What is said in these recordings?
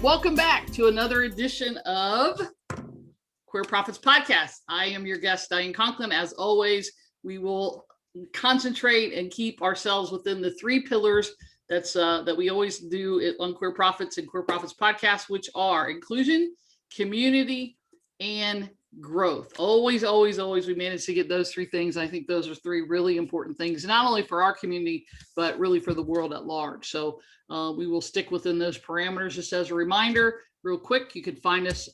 welcome back to another edition of Queer Profits Podcast. I am your guest, Diane Conklin. As always, we will concentrate and keep ourselves within the three pillars that we always do on Queer Profits and Queer Profits Podcast, which are inclusion, community, and growth. Always, we manage to get those three things. I think those are three really important things, not only for our community, but really for the world at large. So we will stick within those parameters. Just as a reminder, real quick, you can find us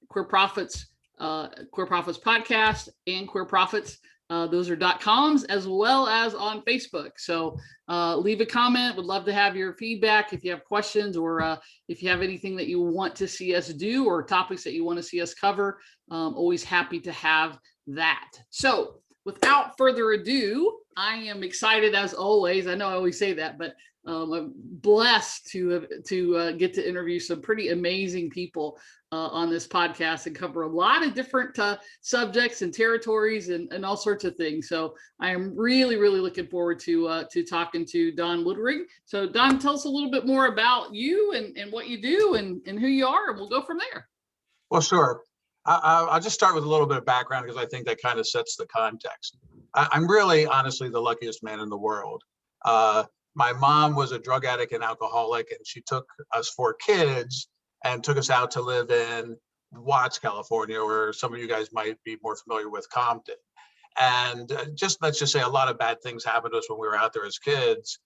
Queer Profits Podcast and Queer Profits. Those are .coms, as well as on Facebook. So leave a comment. Would love to have your feedback if you have questions, or if you have anything that you want to see us do, or topics that you want to see us cover. Always happy to have that. So without further ado, I am excited as always. I know I always say that, but I'm blessed to get to interview some pretty amazing people on this podcast and cover a lot of different subjects and territories and all sorts of things. So I am really looking forward to talking to Don Woodring. So Don, tell us a little bit more about you and what you do and who you are, and we'll go from there. Well, sure. I'll just start with a little bit of background, because I think that kind of sets the context. I'm really, honestly, the luckiest man in the world. My mom was a drug addict and alcoholic, and she took us 4 kids and took us out to live in Watts, California, where some of you guys might be more familiar with Compton. And let's just say a lot of bad things happened to us when we were out there as kids.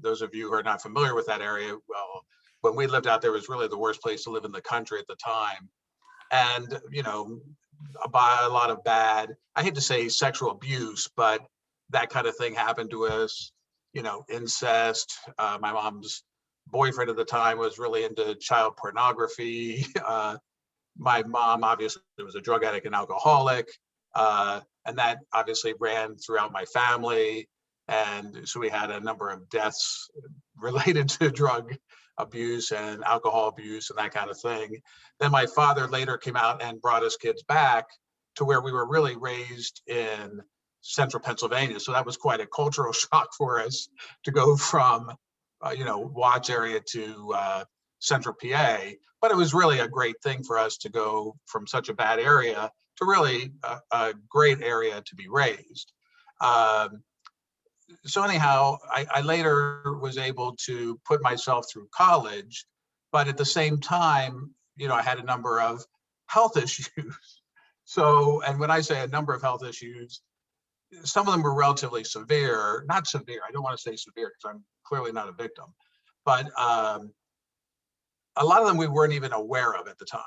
Those of you who are not familiar with that area, well, when we lived out there, it was really the worst place to live in the country at the time. And, by a lot of bad, I hate to say sexual abuse, but that kind of thing happened to us. Incest. My mom's boyfriend at the time was really into child pornography. My mom obviously was a drug addict and alcoholic, and that obviously ran throughout my family. And so we had a number of deaths related to drug abuse and alcohol abuse and that kind of thing. Then my father later came out and brought us kids back to where we were really raised in central Pennsylvania. So that was quite a cultural shock for us to go from, Watts area to central PA. But it was really a great thing for us to go from such a bad area to really a great area to be raised. So anyhow, I later was able to put myself through college, but at the same time, I had a number of health issues. So, and when I say a number of health issues, some of them were relatively severe, not severe. I don't want to say severe because I'm clearly not a victim, but a lot of them we weren't even aware of at the time.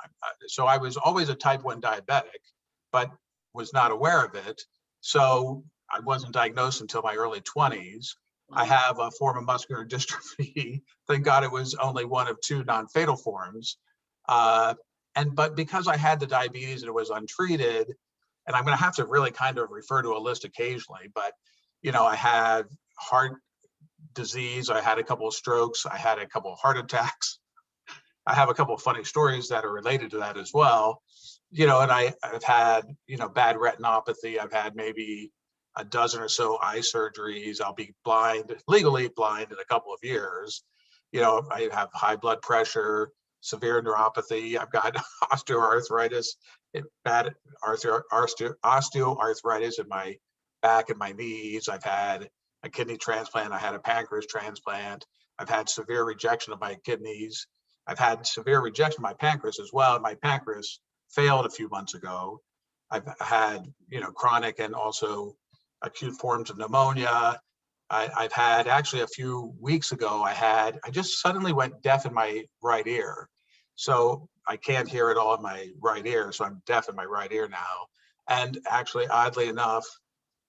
So I was always a type 1 diabetic, but was not aware of it. So I wasn't diagnosed until my early 20s. I have a form of muscular dystrophy. Thank God it was only one of 2 non-fatal forms. But because I had the diabetes and it was untreated, and I'm going to have to really kind of refer to a list occasionally, but, I had heart disease. I had a couple of strokes. I had a couple of heart attacks. I have a couple of funny stories that are related to that as well. And I've had, bad retinopathy. I've had maybe a dozen or so eye surgeries. I'll be legally blind in a couple of years. I have high blood pressure, severe neuropathy. I've got osteoarthritis, bad osteoarthritis in my back and my knees. I've had a kidney transplant. I had a pancreas transplant. I've had severe rejection of my kidneys. I've had severe rejection of my pancreas as well. And my pancreas failed a few months ago. I've had, chronic and also acute forms of pneumonia. I've had actually a few weeks ago, I just suddenly went deaf in my right ear. So I can't hear at all in my right ear. So I'm deaf in my right ear now. And actually, oddly enough,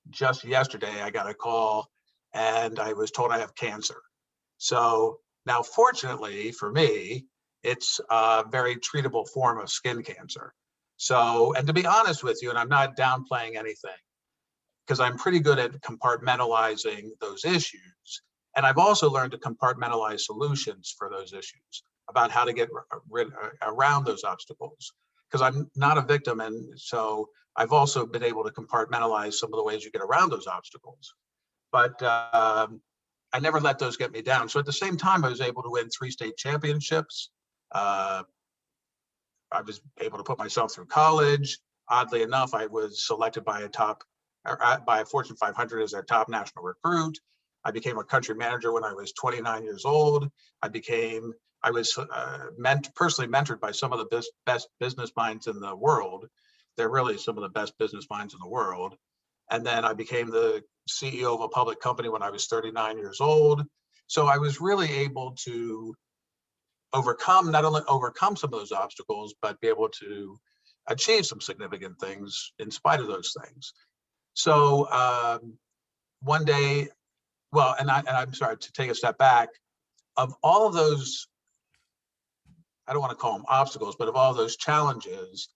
just yesterday, I got a call and I was told I have cancer. So now, fortunately for me, it's a very treatable form of skin cancer. So, and to be honest with you, and I'm not downplaying anything, because I'm pretty good at compartmentalizing those issues. And I've also learned to compartmentalize solutions for those issues, about how to get around those obstacles, because I'm not a victim. And so I've also been able to compartmentalize some of the ways you get around those obstacles. But I never let those get me down. So at the same time, I was able to win 3 state championships. Uh, I was able to put myself through college. Oddly enough, I was selected by a Fortune 500 as their top national recruit. I became a country manager when I was 29 years old. I was personally mentored by some of the best business minds in the world. They're really some of the best business minds in the world. And then I became the CEO of a public company when I was 39 years old. So I was really able to not only overcome some of those obstacles, but be able to achieve some significant things in spite of those things. So one day, well, and I'm sorry, to take a step back, of all of those, I don't want to call them obstacles, but of all those challenges,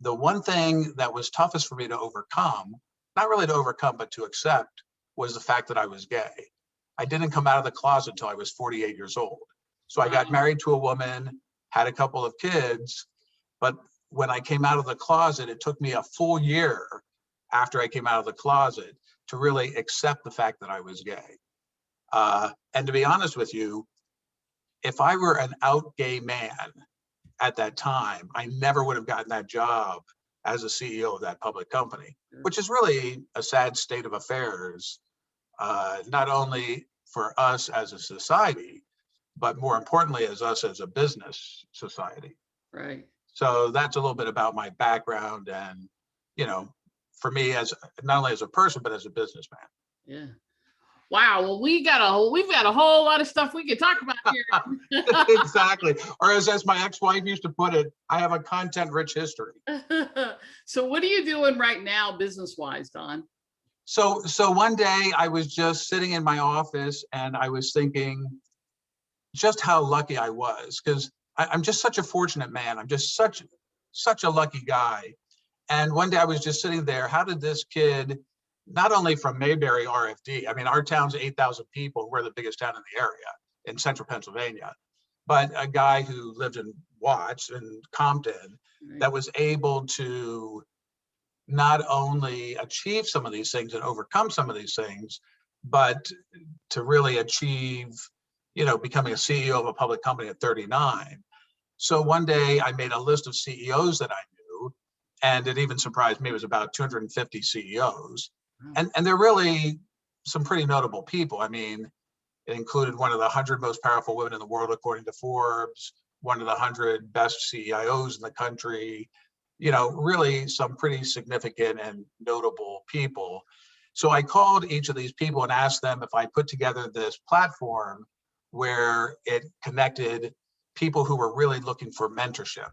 the one thing that was toughest for me to overcome, not really to overcome, but to accept, was the fact that I was gay. I didn't come out of the closet until I was 48 years old. So I got married to a woman, had a couple of kids, but when I came out of the closet, it took me a full year after I came out of the closet to really accept the fact that I was gay. And to be honest with you, if I were an out gay man at that time, I never would have gotten that job as a CEO of that public company, which is really a sad state of affairs, not only for us as a society, but more importantly, as us as a business society. Right. So that's a little bit about my background and, for me as not only as a person, but as a businessman. Yeah. Wow. Well, we've got a whole lot of stuff we could talk about here. Exactly. Or as my ex-wife used to put it, I have a content-rich history. So what are you doing right now, business-wise, Don? So one day I was just sitting in my office and I was thinking just how lucky I was, because I'm just such a fortunate man. I'm just such a lucky guy. And one day I was just sitting there. How did this kid, not only from Mayberry, RFD, I mean, our town's 8,000 people. We're the biggest town in the area in central Pennsylvania. But a guy who lived in Watts and Compton that was able to not only achieve some of these things and overcome some of these things, but to really achieve, becoming a CEO of a public company at 39. So one day I made a list of CEOs that I knew, and it even surprised me, it was about 250 CEOs. And they're really some pretty notable people. I mean, it included one of the 100 most powerful women in the world, according to Forbes, one of the 100 best CIOs in the country, really some pretty significant and notable people. So I called each of these people and asked them if I put together this platform where it connected people who were really looking for mentorship,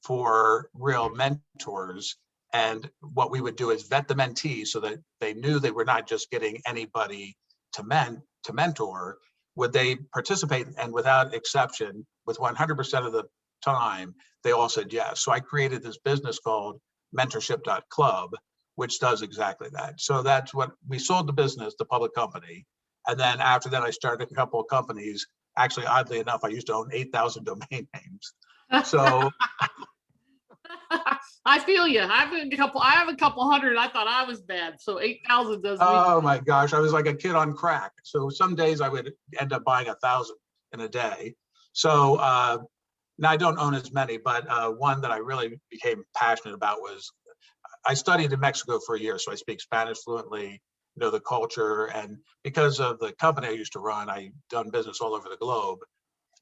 for real mentors. And what we would do is vet the mentees so that they knew they were not just getting anybody to mentor. Would they participate? And without exception, with 100% of the time, they all said yes. So I created this business called Mentorship.club, which does exactly that. So that's what we sold the business, the public company. And then after that, I started a couple of companies. Actually, oddly enough, I used to own 8,000 domain names. So I feel you. I have a couple hundred. I thought I was bad. So 8,000 doesn't. Oh my gosh, I was like a kid on crack. So some days I would end up buying 1,000 in a day. So now I don't own as many, but one that I really became passionate about was, I studied in Mexico for a year, so I speak Spanish fluently, know the culture, and because of the company I used to run, I've done business all over the globe.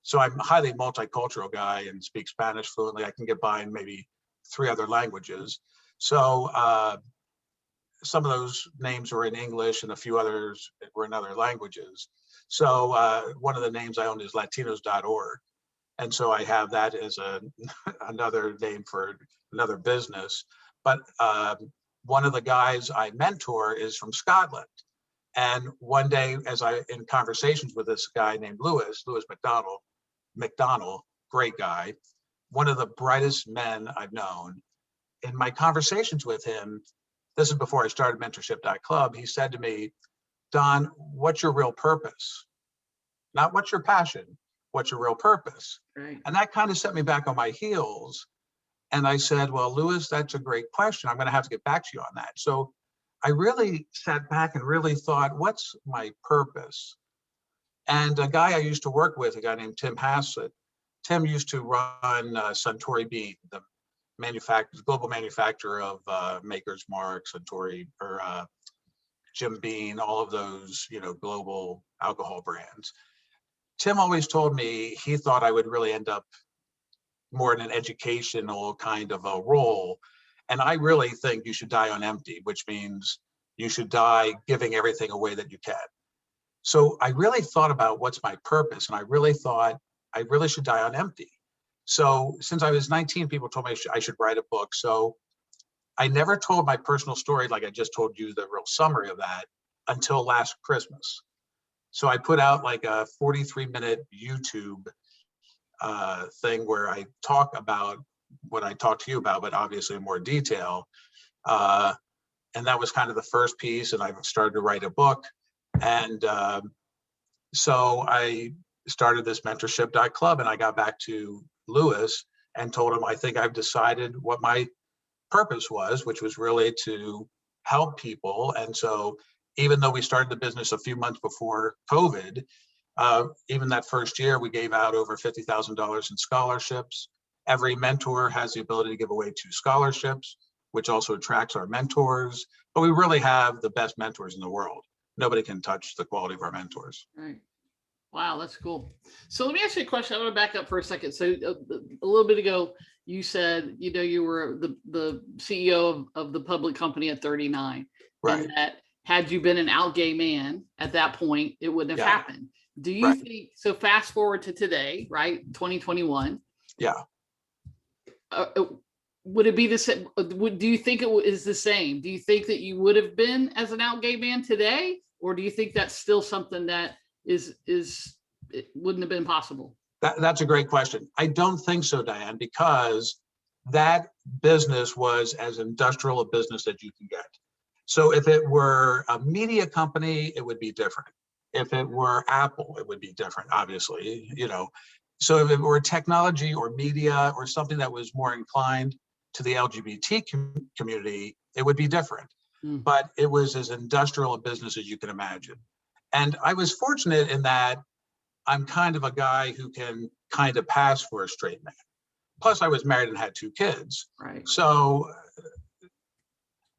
So I'm a highly multicultural guy and speak Spanish fluently. I can get by in maybe 3 other languages. So some of those names were in English and a few others were in other languages. So one of the names I own is Latinos.org. And so I have that as another name for another business. But one of the guys I mentor is from Scotland. And one day, as in conversations with this guy named Lewis McDonald, great guy, one of the brightest men I've known. In my conversations with him, this is before I started Mentorship.club, he said to me, Don, what's your real purpose? Not what's your passion, what's your real purpose? Right. And that kind of set me back on my heels. And I said, well, Lewis, that's a great question. I'm going to have to get back to you on that. So I really sat back and really thought, what's my purpose? And a guy I used to work with, a guy named Tim Hassett, Tim used to run Suntory Bean, the global manufacturer of Maker's Mark, Suntory, or Jim Beam, all of those, global alcohol brands. Tim always told me he thought I would really end up more in an educational kind of a role. And I really think you should die on empty, which means you should die giving everything away that you can. So I really thought about what's my purpose. And I really thought I really should die on empty. So since I was 19, people told me I should write a book. So I never told my personal story like I just told you the real summary of that until last Christmas. So I put out like a 43-minute YouTube thing where I talk about what I talked to you about, but obviously in more detail. And that was kind of the first piece, and I started to write a book. And so I started this Mentorship Club, and I got back to Lewis and told him, I think I've decided what my purpose was, which was really to help people. And so even though we started the business a few months before COVID, even that first year, we gave out over $50,000 in scholarships. Every mentor has the ability to give away 2 scholarships, which also attracts our mentors. But we really have the best mentors in the world. Nobody can touch the quality of our mentors. Right. Wow, that's cool. So let me ask you a question. I'm going to back up for a second. So a little bit ago, you said, you were the CEO of the public company at 39. Right. And that had you been an out gay man at that point, it wouldn't have happened. Do you think, so fast forward to today, right? 2021. Yeah. Would it be the same? Do you think it is the same? Do you think that you would have been as an out gay man today? Or do you think that's still something that it wouldn't have been possible? That's a great question. I don't think so, Diane, because that business was as industrial a business that you can get. So if it were a media company, it would be different. If it were Apple, it would be different, obviously, So if it were technology or media or something that was more inclined to the LGBT community, it would be different. But it was as industrial a business as you can imagine. And I was fortunate in that I'm kind of a guy who can kind of pass for a straight man. Plus, I was married and had 2 kids. Right. So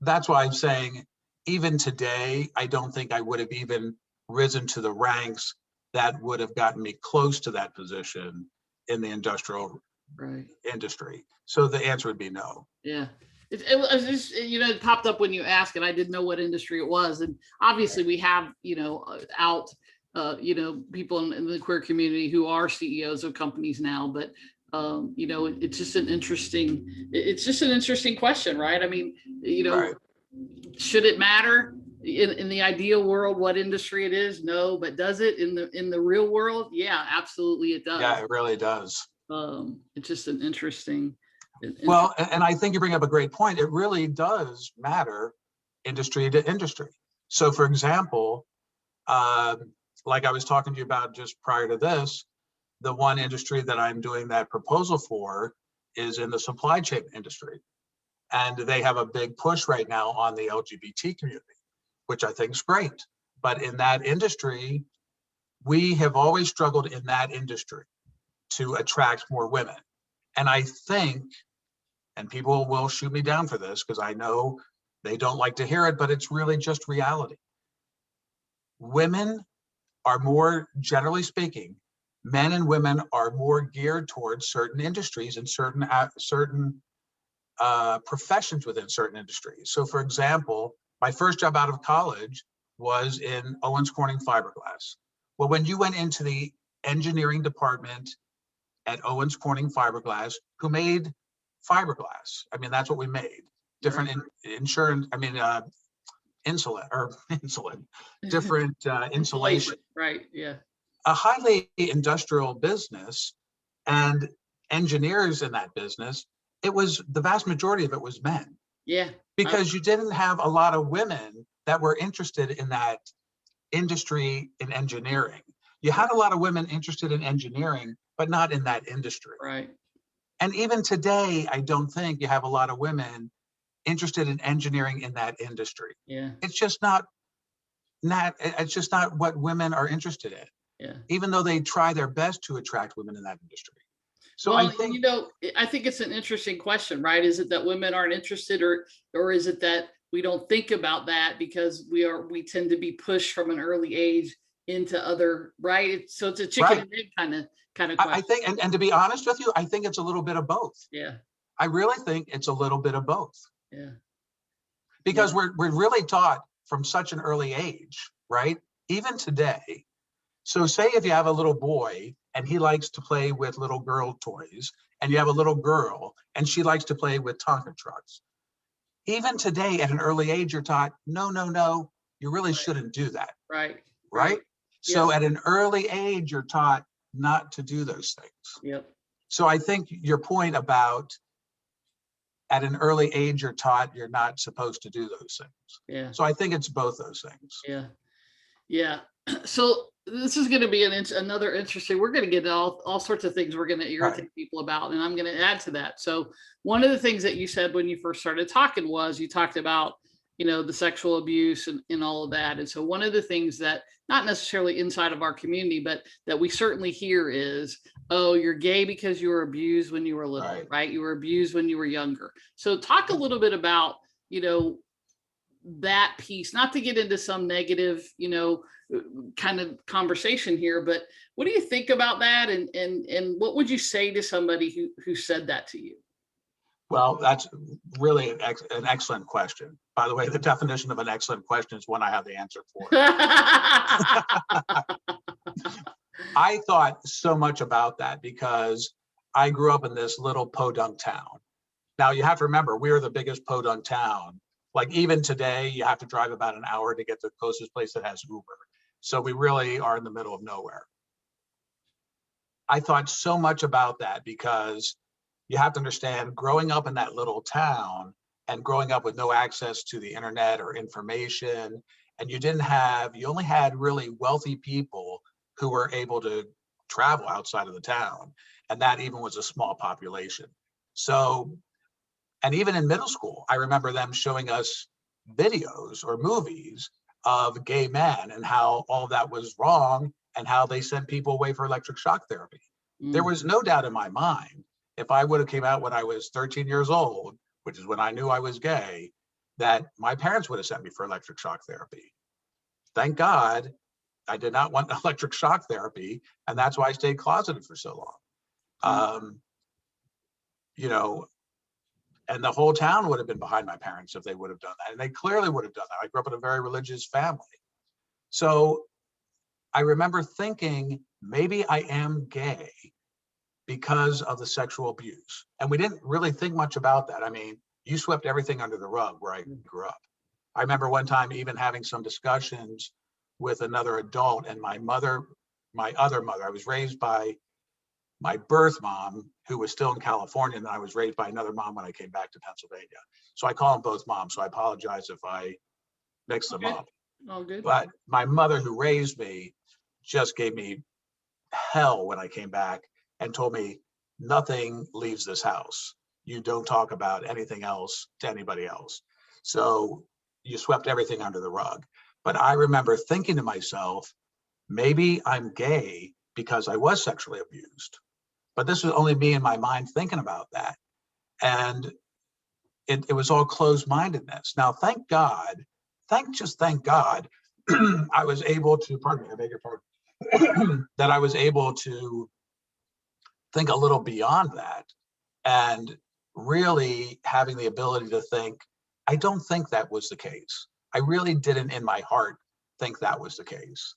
that's why I'm saying, even today, I don't think I would have even risen to the ranks that would have gotten me close to that position in the industrial industry. So the answer would be no. Yeah. It was just, it popped up when you asked, and I didn't know what industry it was. And obviously we have, people in the queer community who are CEOs of companies now, but it's just an interesting question, right? I mean, should it matter in the ideal world what industry it is? No, but does it in the real world? Yeah, absolutely it does. Yeah, it really does. It's just an interesting. Well, and I think you bring up a great point. It really does matter industry to industry. So for example, like I was talking to you about just prior to this, the one industry that I'm doing that proposal for is in the supply chain industry. And they have a big push right now on the LGBT community, which I think is great. But in that industry, we have always struggled in that industry to attract more women. And I think, and people will shoot me down for this because I know they don't like to hear it, but it's really just reality. Women are more, generally speaking, men and women are more geared towards certain industries and certain professions within certain industries. So for example, my first job out of college was in Owens Corning fiberglass. Well, when you went into the engineering department at Owens Corning fiberglass, who made fiberglass? I mean, that's what we made. Different different insulation. Right, yeah. A highly industrial business, and engineers in that business, it was the vast majority of it was men. Yeah. Because you didn't have a lot of women that were interested in that industry in engineering. You had a lot of women interested in engineering, but not in that industry. Right. And even today, I don't think you have a lot of women interested in engineering in that industry. Yeah. It's just not what women are interested in. Yeah. Even though they try their best to attract women in that industry. So I Well, think, I think it's an interesting question, right? Is it that women aren't interested, or is it that we don't think about that because we tend to be pushed from an early age into other, right? So it's a chicken right. and egg kind of I question. think, and to be honest with you, I think it's a little bit of both. Yeah, I really think it's a little bit of both, yeah, yeah, because we're really taught from such an early age, right? Even today. So say if you have a little boy and he likes to play with little girl toys, and you have a little girl and she likes to play with Tonka trucks. Even today at an early age, you're taught, no, no, no, you really right, shouldn't do that, right, right. right? So Yep, at an early age, you're taught not to do those things. yep, So I think your point about at an early age, you're taught you're not supposed to do those things. yeah, So I think it's both those things. yeah. Yeah. So this is going to be another interesting. We're going to get all sorts of things we're going to Right. irritate people about, and I'm going to add to that. So one of the things that you said when you first started talking was you talked about the sexual abuse and all of that. And so one of the things that not necessarily inside of our community, but that we certainly hear is, oh, you're gay because you were abused when you were little, Right. right? You were abused when you were younger. So talk a little bit about you know that piece, not to get into some negative kind of conversation here, but what do you think about that, and what would you say to somebody who said that to you? Well, that's really an excellent question. By the way, the definition of an excellent question is one I have the answer for. I thought so much about that because I grew up in this little podunk town. Now you have to remember, we are the biggest podunk town. Like even today, you have to drive about an hour to get to the closest place that has Uber. So we really are in the middle of nowhere. I thought so much about that because you have to understand, growing up in that little town and growing up with no access to the internet or information, and you only had really wealthy people who were able to travel outside of the town. And that even was a small population. So, and even in middle school, I remember them showing us videos or movies of gay men and how all that was wrong and how they sent people away for electric shock therapy. There Mm, was no doubt in my mind, if I would have came out when I was 13 years old, which is when I knew I was gay, that my parents would have sent me for electric shock therapy. Thank God I did not want electric shock therapy, and that's why I stayed closeted for so long. mm, Um, you know, and the whole town would have been behind my parents if they would have done that, and they clearly would have done that. I grew up in a very religious family. So I remember thinking, maybe I am gay because of the sexual abuse. And we didn't really think much about that. I mean, you swept everything under the rug where I mm. grew up. I remember one time even having some discussions with another adult, and my other mother, I was raised by my birth mom, who was still in California, and then I was raised by another mom when I came back to Pennsylvania. So I call them both moms. So I apologize if I mix them Okay, up. all good. But my mother, who raised me, just gave me hell when I came back and told me, nothing leaves this house. You don't talk about anything else to anybody else. So you swept everything under the rug. But I remember thinking to myself, maybe I'm gay because I was sexually abused. But this was only me in my mind thinking about that. And it was all closed-mindedness. Now, thank God, thank God, I was able to, pardon me, I beg your pardon, that I was able to think a little beyond that and really having the ability to think, I don't think that was the case. I really didn't in my heart think that was the case.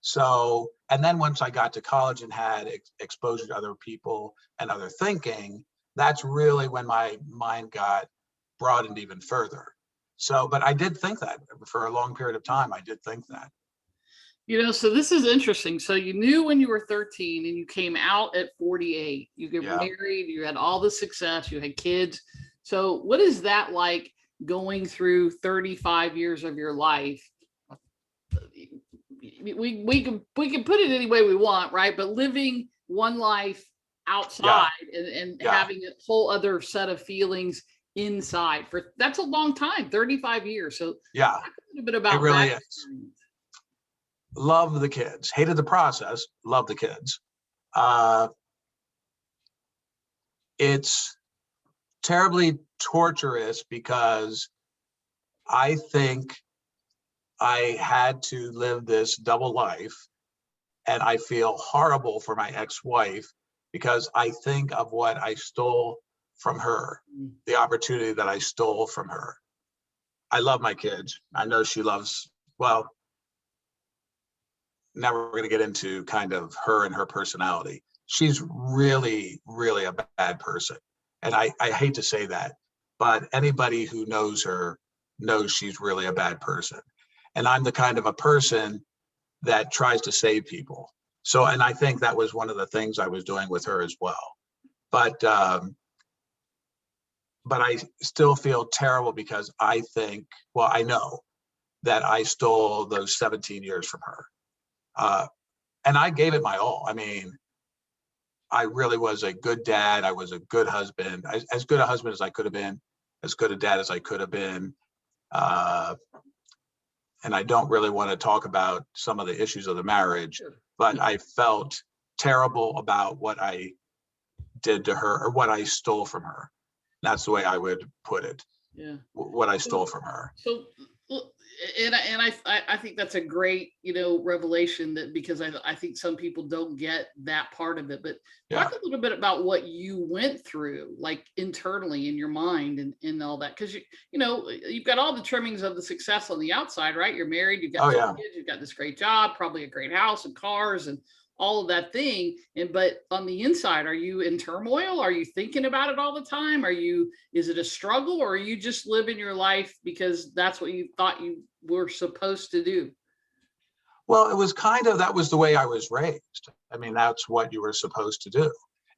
So, and then once I got to college and had exposure to other people and other thinking, that's really when my mind got broadened even further. So, but I did think that for a long period of time, I did think that. So this is interesting. So you knew when you were 13 and you came out at 48. You get Yeah. married, you had all the success, you had kids. So what is that like going through 35 years of your life? We can put it any way we want, right? But living one life Yeah. outside and Yeah. having a whole other set of feelings inside for that's a long time, 35 years. So Yeah. talk a little bit It about really that is. experience. Love the kids, hated the process, love the kids. Uh, it's terribly torturous because I think I had to live this double life, and I feel horrible for my ex-wife because I think of what I stole from her, the opportunity that I stole from her. I love my kids. I know she loves, well, now we're going to get into kind of her and her personality. She's really, really a bad person. And I hate to say that, but anybody who knows her knows she's really a bad person. And I'm the kind of a person that tries to save people. So, and I think that was one of the things I was doing with her as well. But I still feel terrible because I think, well, I know that I stole those 17 years from her. And I gave it my all. I mean, I really was a good dad. I was a good husband, as good a husband as I could have been, as good a dad as I could have been. And I don't really want to talk about some of the issues of the marriage, but I felt terrible about what I did to her, or what I stole from her. That's the way I would put it. Yeah. What I stole from her. So, and I think that's a great, revelation, that because I think some people don't get that part of it. But talk a little bit about what you went through, like internally in your mind and all that, because you've got all the trimmings of the success on the outside, right? You're married, you've got 2 kids, you've got this great job, probably a great house and cars and all of that thing. But on the inside, are you in turmoil? Are you thinking about it all the time? Is it a struggle, or are you just living your life because that's what you thought you were supposed to do? Well, it was that was the way I was raised. I mean, that's what you were supposed to do.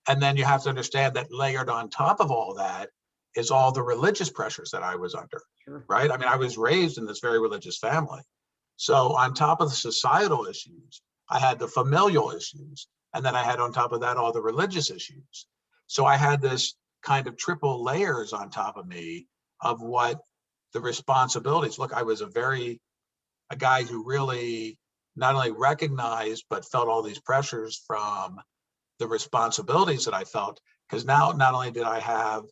And then you have to understand that layered on top of all that is all the religious pressures that I was under, right? I mean, I was raised in this very religious family. So on top of the societal issues, I had the familial issues, and then I had on top of that all the religious issues. So I had this kind of triple layers on top of me of what the responsibilities. Look, I was a guy who really not only recognized but felt all these pressures from the responsibilities that I felt, because now not only did I have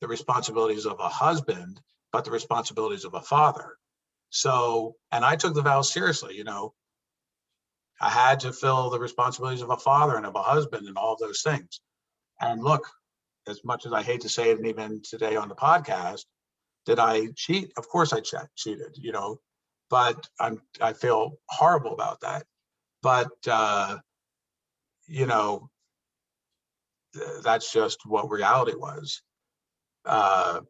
the responsibilities of a husband, but the responsibilities of a father. So, and I took the vows seriously, I had to fill the responsibilities of a father and of a husband and all of those things. And look, as much as I hate to say it, and even today on the podcast, did I cheat? Of course I cheated, but I feel horrible about that. But, that's just what reality was. But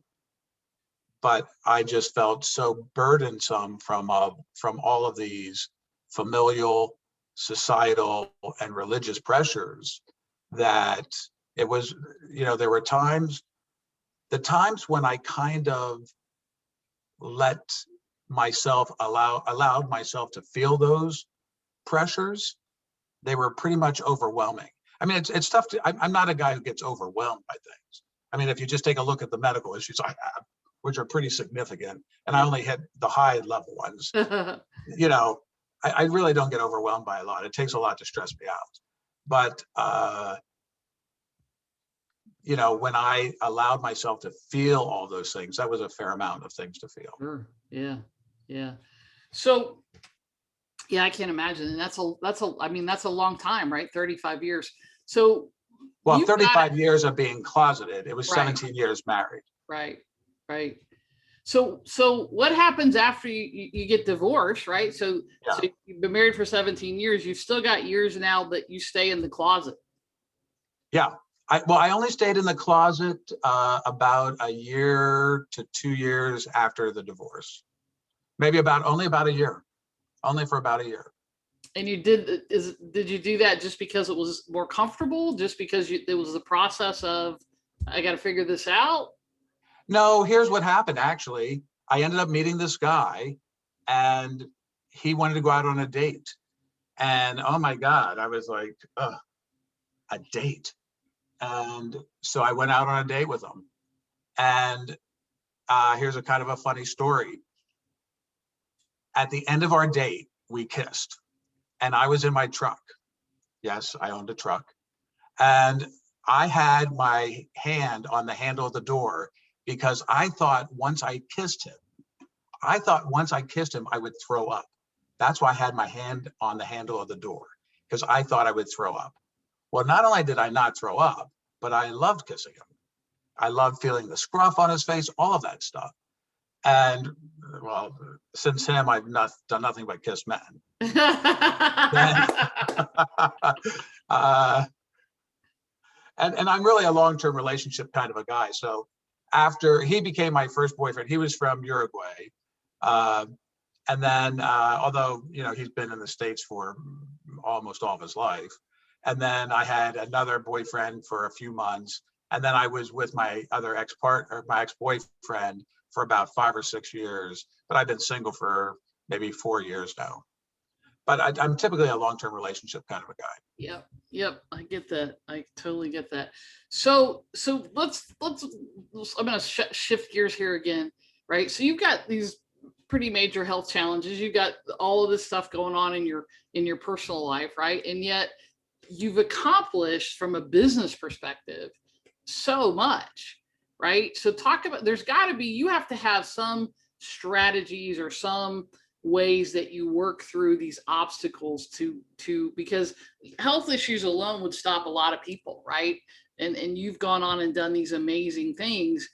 I just felt so burdensome from all of these familial, societal, and religious pressures that it was, there were the times when I kind of allowed myself to feel those pressures, they were pretty much overwhelming. I mean, it's tough I'm not a guy who gets overwhelmed by things. I mean, if you just take a look at the medical issues I have, which are pretty significant, and I only hit the high level ones, I really don't get overwhelmed by a lot. It takes a lot to stress me out. But, when I allowed myself to feel all those things, that was a fair amount of things to feel. Sure. Yeah. Yeah. So, yeah, I can't imagine. And that's a long time, right? 35 years. So, well, 35 years of being closeted. It was 17 years married. Right. Right. So what happens after you get divorced, right? So you've been married for 17 years. You've still got years now that you stay in the closet. Yeah. I only stayed in the closet about a year to 2 years after the divorce. Maybe only about a year. Only for about a year. And did you do that just because it was more comfortable? Just because it was the process of, I got to figure this out? No, here's what happened. Actually, I ended up meeting this guy, and he wanted to go out on a date. And oh my God, I was like, a date. And so I went out on a date with him. And here's a kind of a funny story. At the end of our date, we kissed, and I was in my truck. Yes, I owned a truck. And I had my hand on the handle of the door because I thought once I kissed him, I would throw up. That's why I had my hand on the handle of the door, because I thought I would throw up. Well, not only did I not throw up, but I loved kissing him. I loved feeling the scruff on his face, all of that stuff. And well, since him, I've done nothing but kiss men. Then, and I'm really a long-term relationship kind of a guy. So after he became my first boyfriend, he was from Uruguay. And then, although, he's been in the States for almost all of his life. And then I had another boyfriend for a few months. And then I was with my other my ex-boyfriend for about 5 or 6 years. But I've been single for maybe 4 years now. But I'm typically a long-term relationship kind of a guy. Yep. I get that. I totally get that. So let's I'm going to shift gears here again, right? So you've got these pretty major health challenges. You've got all of this stuff going on in your personal life, right? And yet you've accomplished from a business perspective so much, right? So you have to have some strategies or some ways that you work through these obstacles because health issues alone would stop a lot of people, right? And you've gone on and done these amazing things,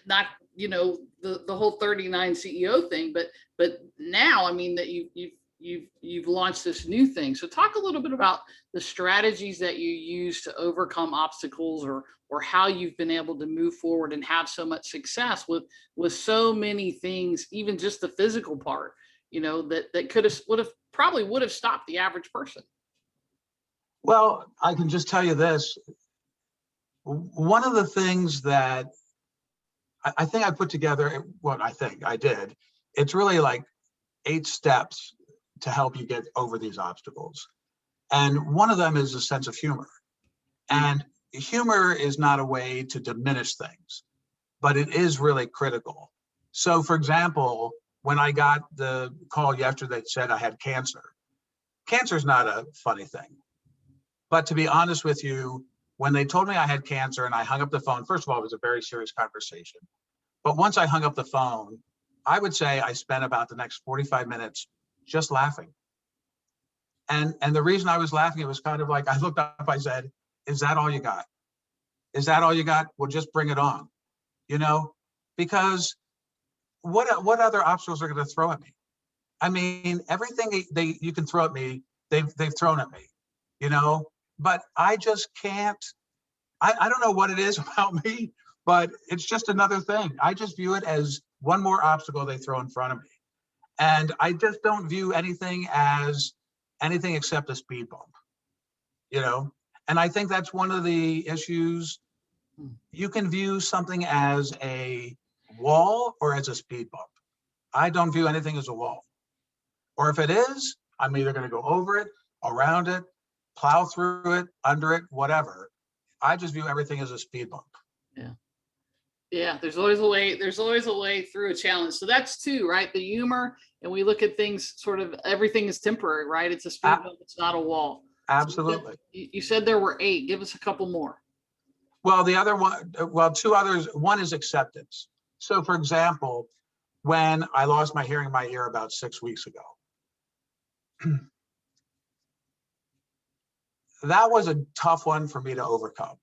not, the whole 39 CEO thing, but now, I mean, that you've launched this new thing. So talk a little bit about the strategies that you use to overcome obstacles, or how you've been able to move forward and have so much success with so many things, even just the physical part, that probably would have stopped the average person. Well, I can just tell you this. One of the things that I think I put together, what I think I did, it's really like 8 steps to help you get over these obstacles. And one of them is a sense of humor. And humor is not a way to diminish things, but it is really critical. So for example, when I got the call yesterday that said I had cancer is not a funny thing. But to be honest with you, when they told me I had cancer and I hung up the phone, first of all, it was a very serious conversation. But once I hung up the phone, I would say I spent about the next 45 minutes just laughing. And the reason I was laughing, it was kind of like, I looked up, I said, is that all you got? Is that all you got? Well, just bring it on, because what other obstacles are going to throw at me? I mean, everything you can throw at me, they've thrown at me, but I just can't. I don't know what it is about me, but it's just another thing. I just view it as one more obstacle they throw in front of me. And I just don't view anything as anything except a speed bump, And I think that's one of the issues. You can view something as a wall or as a speed bump. I don't view anything as a wall. Or if it is, I'm either going to go over it, around it, plow through it, under it, whatever. I just view everything as a speed bump. Yeah, there's always a way through a challenge. So that's 2, right? The humor, and we look at things sort of, everything is temporary, right? It's a speed bump, it's not a wall. Absolutely. So you said there were 8. Give us a couple more. Well, the other one, 2 others. One is acceptance. So for example, when I lost my hearing in my ear about 6 weeks ago, that was a tough one for me to overcome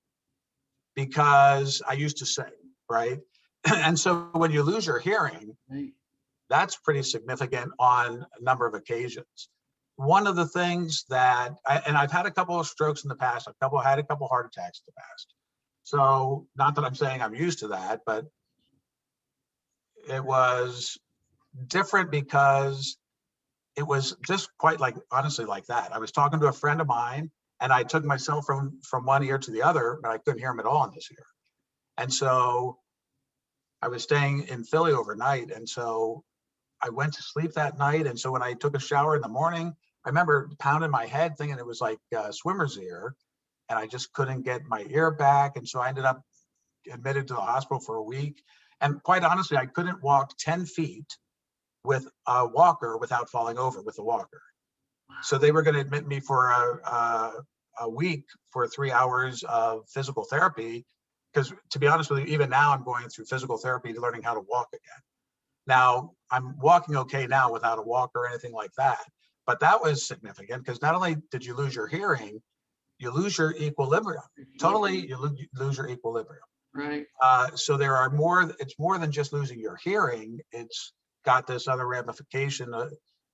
because I used to sing, right? And so when you lose your hearing, that's pretty significant on a number of occasions. One of the things that, I've had a couple of strokes in the past, had a couple heart attacks in the past. So not that I'm saying I'm used to that, but it was different because it was just quite honestly like that. I was talking to a friend of mine and I took myself from one ear to the other, but I couldn't hear him at all in this ear. And so I was staying in Philly overnight. And so I went to sleep that night. And so when I took a shower in the morning, I remember pounding my head thinking it was like swimmer's ear, and I just couldn't get my ear back. And so I ended up admitted to the hospital for a week. And quite honestly, I couldn't walk 10 feet with a walker without falling over with the walker. So they were going to admit me for a a week for 3 hours of physical therapy, because to be honest with you, even now I'm going through physical therapy, learning how to walk again. Now I'm walking okay now without a walker or anything like that, but that was significant because not only did you lose your hearing, you lose your equilibrium. Totally, you lose your equilibrium. Right. So there are more, it's more than just losing your hearing. It's got this other ramification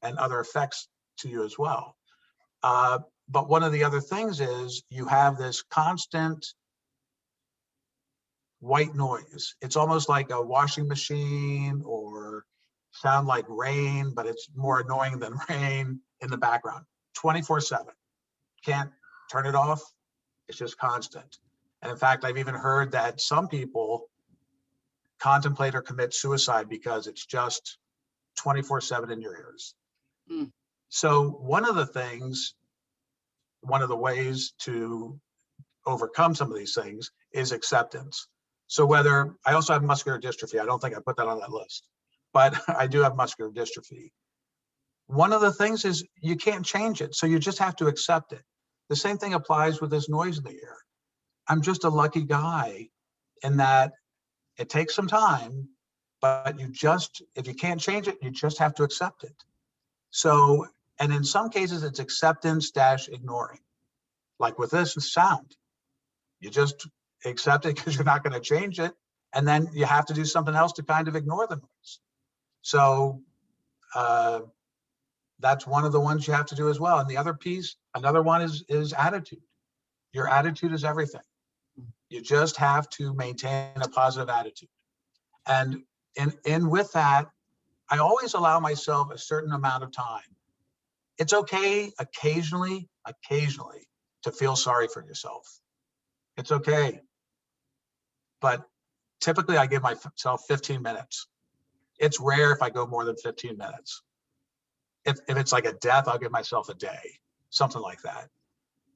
and other effects to you as well. But one of the other things is you have this constant white noise. It's almost like a washing machine or sound like rain, but it's more annoying than rain in the background, 24/7. Can't turn it off. It's just constant. And in fact, I've even heard that some people contemplate or commit suicide because it's just 24/7 in your ears. Mm. So one of the ways to overcome some of these things is acceptance. So whether, I also have muscular dystrophy. I don't think I put that on that list, but I do have muscular dystrophy. One of the things is you can't change it. So you just have to accept it. The same thing applies with this noise in the ear. I'm just a lucky guy in that it takes some time, but if you can't change it, you just have to accept it. So, and in some cases it's acceptance - ignoring. Like with this sound, you just accept it because you're not going to change it. And then you have to do something else to kind of ignore the noise. So that's one of the ones you have to do as well. And the other piece, another one is attitude. Your attitude is everything. You just have to maintain a positive attitude. And in with that, I always allow myself a certain amount of time. It's okay occasionally to feel sorry for yourself. It's okay. But typically I give myself 15 minutes. It's rare if I go more than 15 minutes. If it's like a death, I'll give myself a day, something like that.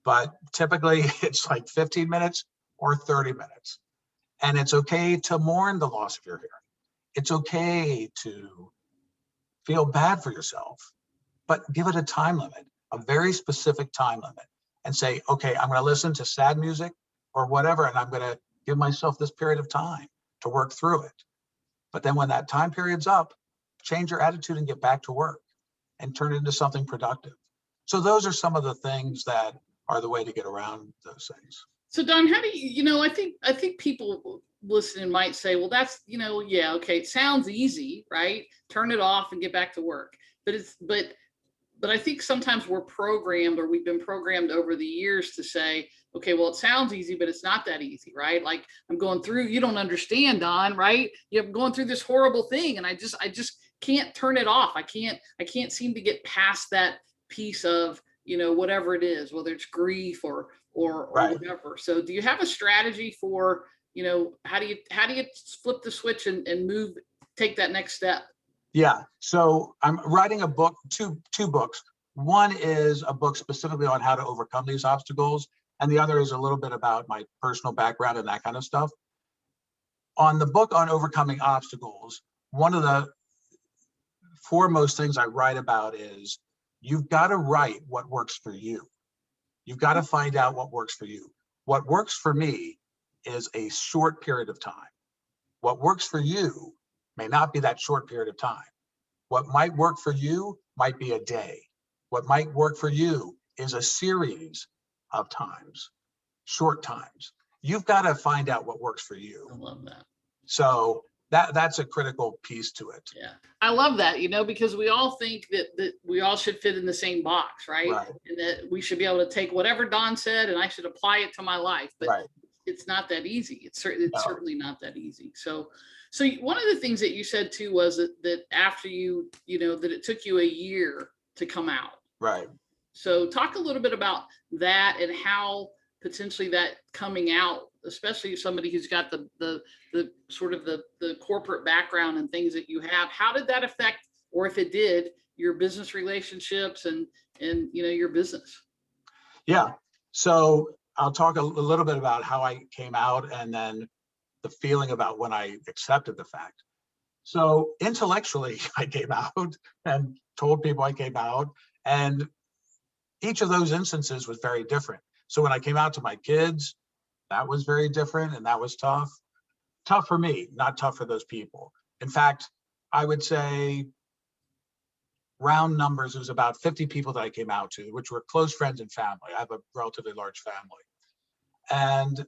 But typically it's like 15 minutes or 30 minutes. And it's okay to mourn the loss of your hearing. It's okay to feel bad for yourself, but give it a time limit, a very specific time limit, and say, okay, I'm going to listen to sad music or whatever, and I'm going to give myself this period of time to work through it. But then when that time period's up, change your attitude and get back to work and turn it into something productive. So those are some of the things that are the way to get around those things. So Don, how do you, I think people listening might say, well, that's, yeah, okay, it sounds easy, right? Turn it off and get back to work. But I think sometimes we're programmed, or we've been programmed over the years to say, okay, well, it sounds easy, but it's not that easy, right? Like I'm going through, you don't understand, Don, right? You're going through this horrible thing, and I just can't turn it off. I can't seem to get past that piece of, whatever it is, whether it's grief or Right. whatever. So do you have a strategy for, how do you flip the switch and take that next step? Yeah. So I'm writing a book, two books. One is a book specifically on how to overcome these obstacles, and the other is a little bit about my personal background and that kind of stuff. On the book on overcoming obstacles, one of the foremost things I write about is you've got to write what works for you. You've got to find out what works for you. What works for me is a short period of time. What works for you may not be that short period of time. What might work for you might be a day. What might work for you is a series of times, short times. You've got to find out what works for you. I love that. So that's a critical piece to it. Yeah, I love that, because we all think that we all should fit in the same box, right? And that we should be able to take whatever Don said and I should apply it to my life. But it's not that easy. It's certainly not that easy. So one of the things that you said too was that after you, that it took you a year to come out. Right. So talk a little bit about that and how potentially that coming out, especially somebody who's got the sort of the corporate background and things that you have, how did that affect, or if it did, your business relationships and your business? Yeah. So I'll talk a little bit about how I came out and then the feeling about when I accepted the fact. So intellectually, I came out and told people I came out, and each of those instances was very different. So when I came out to my kids, that was very different, and that was tough. Tough for me, not tough for those people. In fact, I would say round numbers, it was about 50 people that I came out to, which were close friends and family. I have a relatively large family. And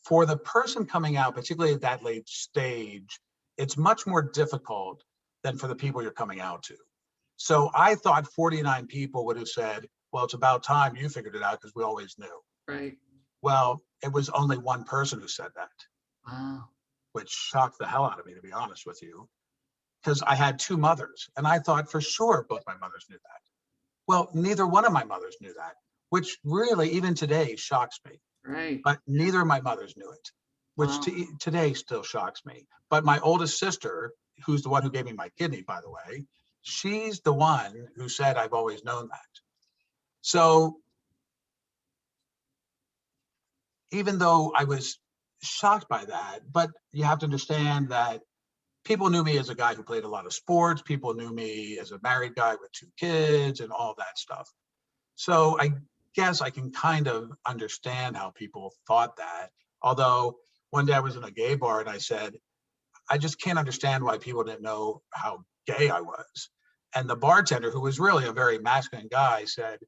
for the person coming out, particularly at that late stage, it's much more difficult than for the people you're coming out to. So I thought 49 people would have said, well, it's about time you figured it out because we always knew. Right. Well, it was only one person who said that. Wow. Which shocked the hell out of me, to be honest with you, because I had two mothers and I thought for sure both my mothers knew that. Well, neither one of my mothers knew that, which really even today shocks me. Right. But neither of my mothers knew it, which Wow. today still shocks me. But my oldest sister, who's the one who gave me my kidney, by the way, she's the one who said, I've always known that. So even though I was shocked by that, but you have to understand that people knew me as a guy who played a lot of sports. People knew me as a married guy with two kids and all that stuff. So I guess I can kind of understand how people thought that. Although one day I was in a gay bar and I said, I just can't understand why people didn't know how gay I was. And the bartender, who was really a very masculine guy, said,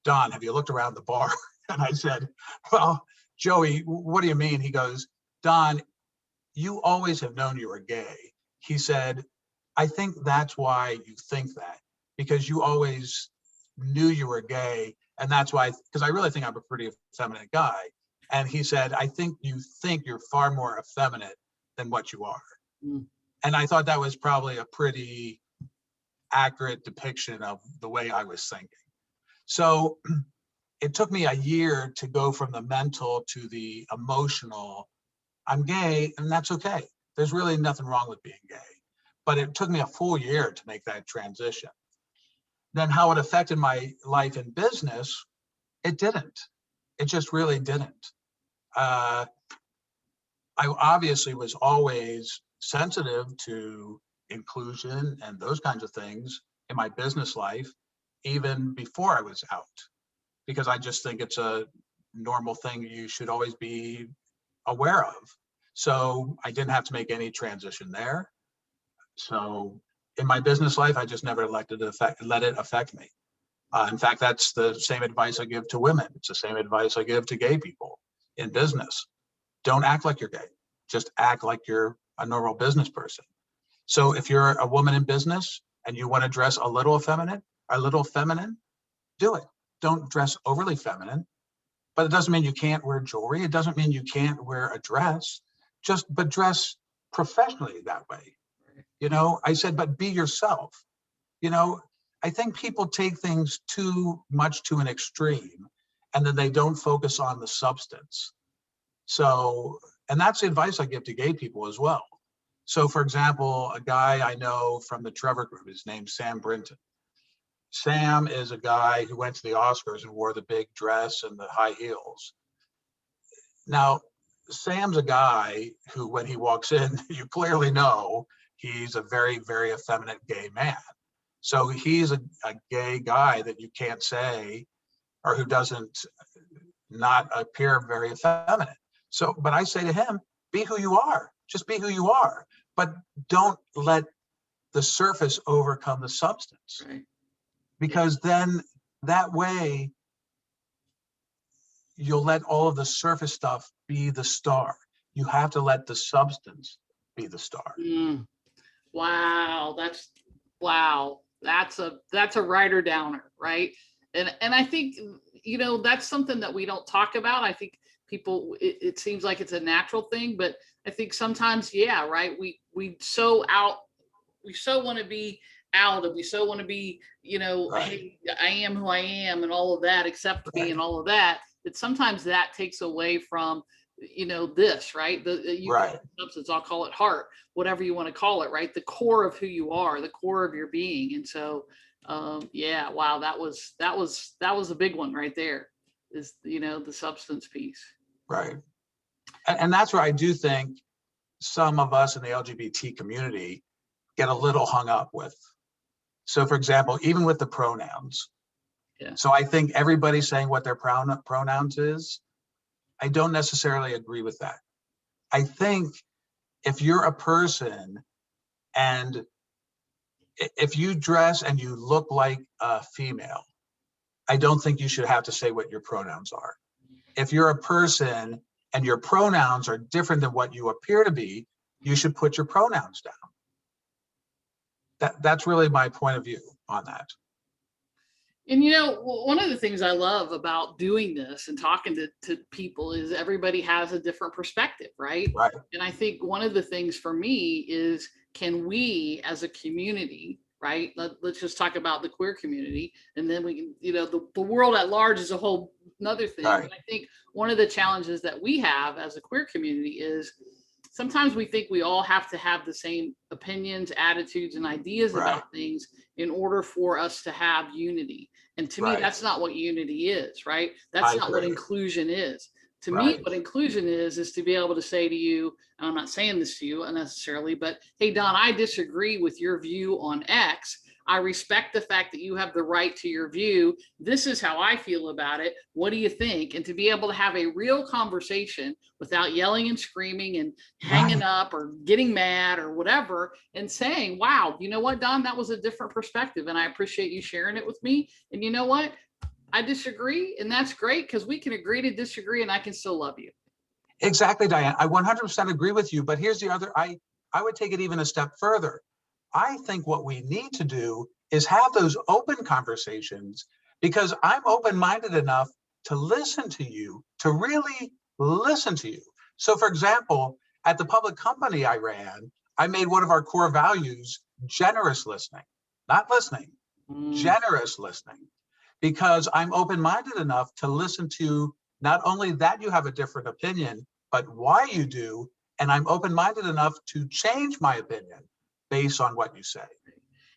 Don, have you looked around the bar? And I said, well, Joey, what do you mean? He goes, Don, you always have known you were gay. He said, I think that's why you think that, because you always knew you were gay. And that's why, because I really think I'm a pretty effeminate guy. And he said, I think you're far more effeminate than what you are. Mm. And I thought that was probably a pretty accurate depiction of the way I was thinking. So it took me a year to go from the mental to the emotional. I'm gay, and that's okay. There's really nothing wrong with being gay. But it took me a full year to make that transition. Then how it affected my life in business, it didn't. It just really didn't. I obviously was always sensitive to inclusion and those kinds of things in my business life, even before I was out, because I just think it's a normal thing you should always be aware of. So I didn't have to make any transition there. So in my business life, I just never let it affect me. In fact, that's the same advice I give to women. It's the same advice I give to gay people in business. Don't act like you're gay. Just act like you're a normal business person. So if you're a woman in business and you want to dress a little feminine, do it. Don't dress overly feminine, but it doesn't mean you can't wear jewelry. It doesn't mean you can't wear a dress, but dress professionally that way. You know, I said, but be yourself. You know, I think people take things too much to an extreme and then they don't focus on the substance. So, and that's the advice I give to gay people as well. So for example, a guy I know from the Trevor Group, his name's Sam Brinton. Sam is a guy who went to the Oscars and wore the big dress and the high heels. Now, Sam's a guy who, when he walks in, you clearly know he's a very, very effeminate gay man. So he's a gay guy that you can't say, or who doesn't not appear very effeminate. So, but I say to him, be who you are, just be who you are, but don't let the surface overcome the substance. Right. Because then that way you'll let all of the surface stuff be the star. You have to let the substance be the star. Mm. Wow, that's a writer downer, right? And I think, you know, that's something that we don't talk about. I think people, it seems like it's a natural thing, but I think sometimes, yeah, right, we so want to be out, and we so want to be, you know, Right. Hey, I am who I am and all of that, accept me Right. and all of that, that sometimes that takes away from, you know, this, right? You Right. call it substance, I'll call it heart, whatever you want to call it, right? The core of who you are, the core of your being. And so, yeah, wow, that was a big one right there, is, you know, the substance piece. Right. And that's where I do think some of us in the LGBT community get a little hung up with. So for example, even with the pronouns, Yeah. So I think everybody saying what their pronouns is, I don't necessarily agree with that. I think if you're a person and if you dress and you look like a female, I don't think you should have to say what your pronouns are. If you're a person and your pronouns are different than what you appear to be, you should put your pronouns down. That's really my point of view on that. And you know, one of the things I love about doing this and talking to people is everybody has a different perspective, right? Right. And I think one of the things for me is, can we as a community, right? Let's just talk about the queer community, and then we can, you know, the world at large is a whole another thing. Right. But I think one of the challenges that we have as a queer community is sometimes we think we all have to have the same opinions, attitudes, and ideas Right. about things in order for us to have unity. And to me, Right. that's not what unity is, right? That's I not what agree. inclusion is. To me, Right. what inclusion is to be able to say to you, and I'm not saying this to you unnecessarily, but hey, Don, I disagree with your view on X. I respect the fact that you have the right to your view. This is how I feel about it. What do you think? And to be able to have a real conversation without yelling and screaming and hanging Right. up or getting mad or whatever, and saying, wow, you know what, Don, that was a different perspective. And I appreciate you sharing it with me. And you know what? I disagree. And that's great, because we can agree to disagree and I can still love you. Exactly, Diane. I 100% agree with you. But here's the other, I would take it even a step further. I think what we need to do is have those open conversations, because I'm open-minded enough to listen to you, to really listen to you. So for example, at the public company I ran, I made one of our core values generous listening, not listening, generous listening, because I'm open-minded enough to listen to not only that you have a different opinion, but why you do. And I'm open-minded enough to change my opinion based on what you say.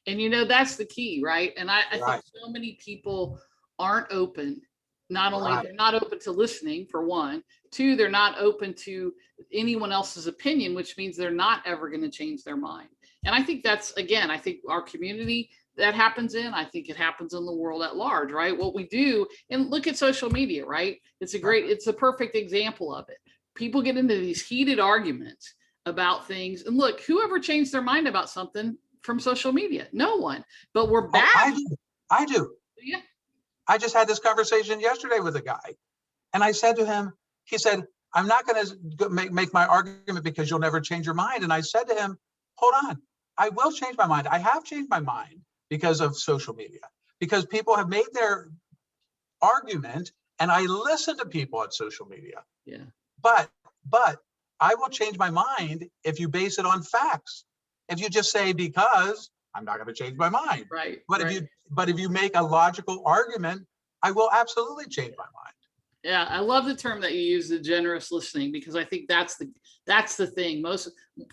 And you know, that's the key, right? And I Right. think so many people aren't open. Not only Right. they're not open to listening, for one, two, they're not open to anyone else's opinion, which means they're not ever going to change their mind. And I think that's, again, I think our community that happens in, I think it happens in the world at large, right? What we do, and look at social media, right? It's a perfect example of it. People get into these heated arguments about things. And look, whoever changed their mind about something from social media? No one. But we're Oh, bad. I do. Yeah. I just had this conversation yesterday with a guy, and I said to him, he said, I'm not going to make my argument because you'll never change your mind. And I said to him, hold on, I will change my mind. I have changed my mind because of social media, because people have made their argument, and I listen to people on social media. Yeah. But I will change my mind if you base it on facts. If you just say because, I'm not going to change my mind. Right. But right. if you make a logical argument, I will absolutely change my mind. Yeah, I love the term that you use, the generous listening, because I think that's the thing.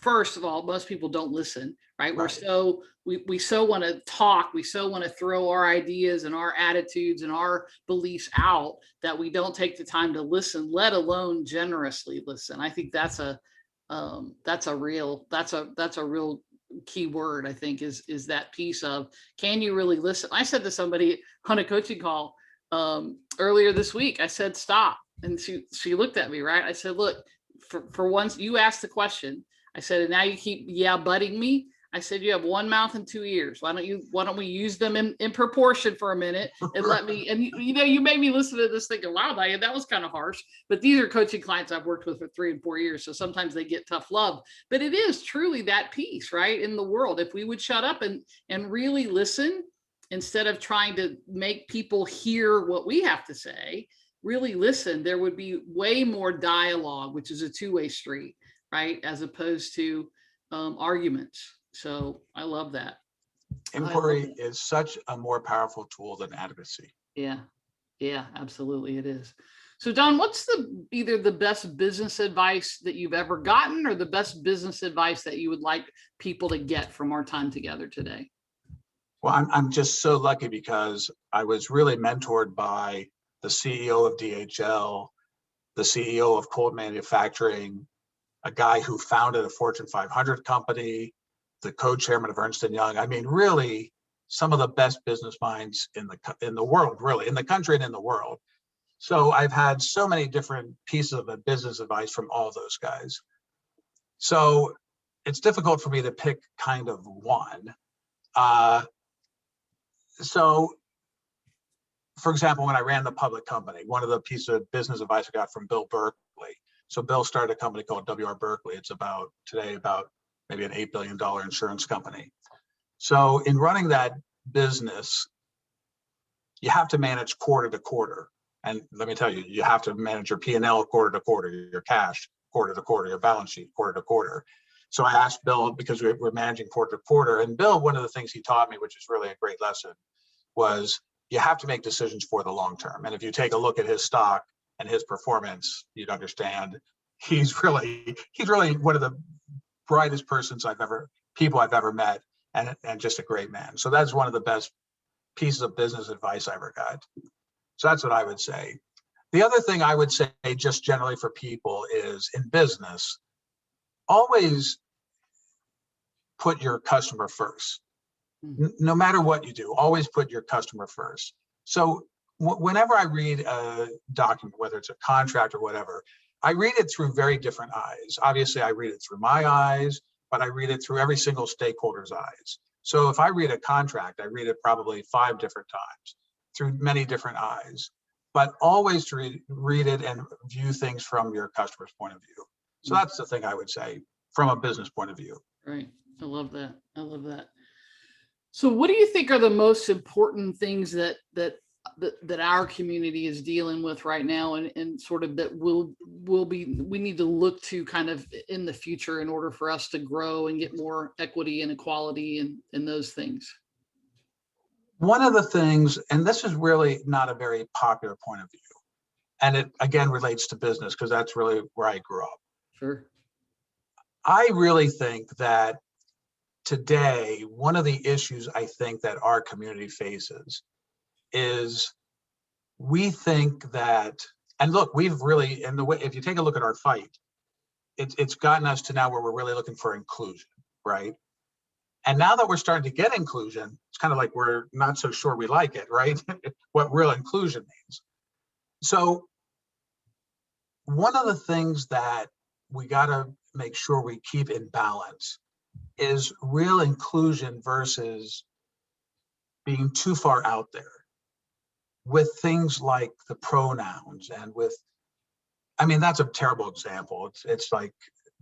First of all, most people don't listen, right? We're so we so want to talk, we so want to throw our ideas and our attitudes and our beliefs out that we don't take the time to listen, let alone generously listen. I think that's a real key word. I think is that piece of, can you really listen? I said to somebody on a coaching call earlier this week, I said, stop. And she looked at me, right? I said, look, for once you asked the question, I said, and now you keep butting me. I said, you have one mouth and two ears. Why don't we use them in proportion for a minute and let me, and you made me listen to this thinking, wow, Diane, that was kind of harsh. But these are coaching clients I've worked with for 3 and 4 years. So sometimes they get tough love, but it is truly that piece, right? In the world, if we would shut up and really listen, instead of trying to make people hear what we have to say, really listen, there would be way more dialogue, which is a two-way street, right? As opposed to arguments. So I love that. Inquiry is such a more powerful tool than advocacy. Yeah, absolutely it is. So Don, what's either the best business advice that you've ever gotten, or the best business advice that you would like people to get from our time together today? Well, I'm just so lucky because I was really mentored by the CEO of DHL, the CEO of Colt Manufacturing, a guy who founded a Fortune 500 company, the co-chairman of Ernst & Young. I mean, really some of the best business minds in the world, really, in the country and in the world. So I've had so many different pieces of business advice from all those guys. So it's difficult for me to pick kind of one. So, for example, when I ran the public company, one of the pieces of business advice I got from Bill Berkeley. So Bill started a company called W.R. Berkeley. It's today about maybe an $8 billion insurance company. So in running that business, you have to manage quarter to quarter. And let me tell you, you have to manage your P&L quarter to quarter, your cash quarter to quarter, your balance sheet quarter to quarter. So I asked Bill, because we're managing quarter to quarter, and Bill, one of the things he taught me, which is really a great lesson, was you have to make decisions for the long term. And if you take a look at his stock and his performance, you'd understand he's really one of the brightest people I've ever met, and just a great man. So that's one of the best pieces of business advice I ever got. So that's what I would say. The other thing I would say just generally for people is, in business, always put your customer first. No matter what you do, always put your customer first. So whenever I read a document, whether it's a contract or whatever, I read it through very different eyes. Obviously, I read it through my eyes, but I read it through every single stakeholder's eyes. So if I read a contract, I read it probably 5 different times through many different eyes, but always to read it and view things from your customer's point of view. So that's the thing I would say from a business point of view. Right. I love that. I love that. So what do you think are the most important things that our community is dealing with right now, and sort of that we need to look to kind of in the future in order for us to grow and get more equity and equality and those things? One of the things, and this is really not a very popular point of view, and it again relates to business because that's really where I grew up. Sure. I really think that today, one of the issues I think that our community faces is we think that, and look, we've really, in the way, if you take a look at our fight, it's gotten us to now where we're really looking for inclusion, right? And now that we're starting to get inclusion, it's kind of like we're not so sure we like it, right? What real inclusion means. So one of the things that we got to make sure we keep in balance is real inclusion versus being too far out there with things like the pronouns and with, I mean, that's a terrible example. It's like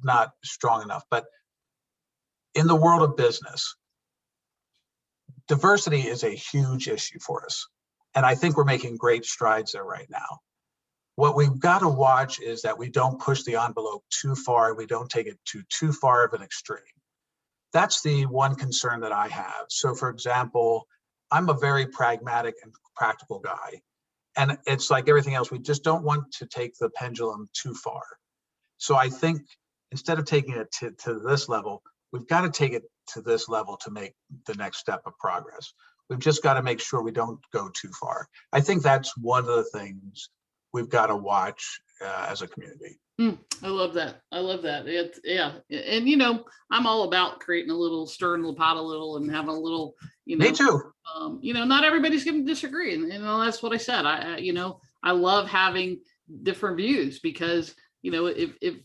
not strong enough, but in the world of business, diversity is a huge issue for us. And I think we're making great strides there right now. What we've got to watch is that we don't push the envelope too far. We don't take it to too far of an extreme. That's the one concern that I have. So for example, I'm a very pragmatic and practical guy. And it's like everything else, we just don't want to take the pendulum too far. So I think instead of taking it to this level, we've got to take it to this level to make the next step of progress. We've just got to make sure we don't go too far. I think that's one of the things we've got to watch as a community. I love that. I love that. Yeah. And, I'm all about creating a little, stirring the pot a little and having a little, Me too. Not everybody's going to disagree. And that's what I said. I love having different views because, if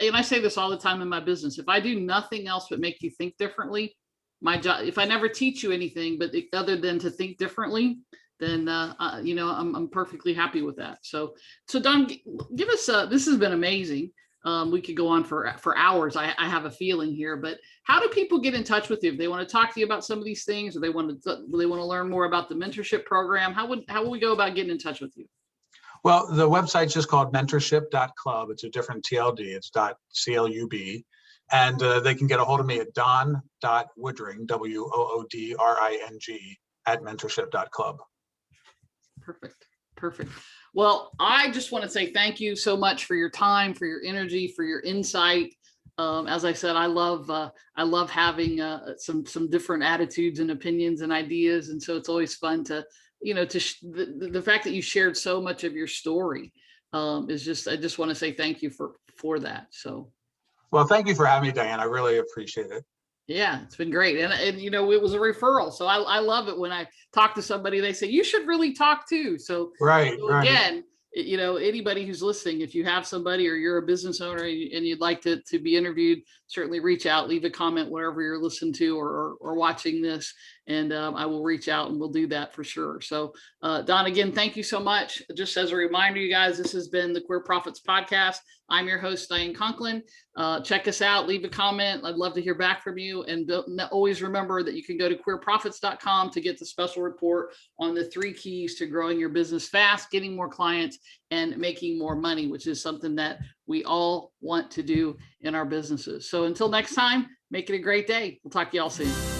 and I say this all the time in my business, if I do nothing else but make you think differently, my job, if I never teach you anything, but other than to think differently, then, I'm perfectly happy with that. So Don, give us, this has been amazing. We could go on for hours. I have a feeling here, but how do people get in touch with you if they want to talk to you about some of these things, or they want to learn more about the mentorship program? How would we go about getting in touch with you? Well, the website's just called mentorship.club. It's a different TLD. It's .club. And they can get a hold of me at don.woodring, WOODRING, at mentorship.club. Perfect. Well, I just want to say thank you so much for your time, for your energy, for your insight. As I said, I love having some different attitudes and opinions and ideas, and so it's always fun to the fact that you shared so much of your story is just, I just want to say thank you for that. So, well, thank you for having me, Diane. I really appreciate it. Yeah, it's been great. And you know, it was a referral. So I love it when I talk to somebody, they say, you should really talk too. Right, So right. again, you know, anybody who's listening, if you have somebody or you're a business owner and you'd like to be interviewed, certainly reach out, leave a comment wherever you're listening to or watching this. And I will reach out and we'll do that for sure. So Don, again, thank you so much. Just as a reminder, you guys, this has been the Queer Profits Podcast. I'm your host, Diane Conklin. Check us out, leave a comment. I'd love to hear back from you. And always remember that you can go to queerprofits.com to get the special report on the 3 keys to growing your business fast, getting more clients, and making more money, which is something that we all want to do in our businesses. So until next time, make it a great day. We'll talk to y'all soon.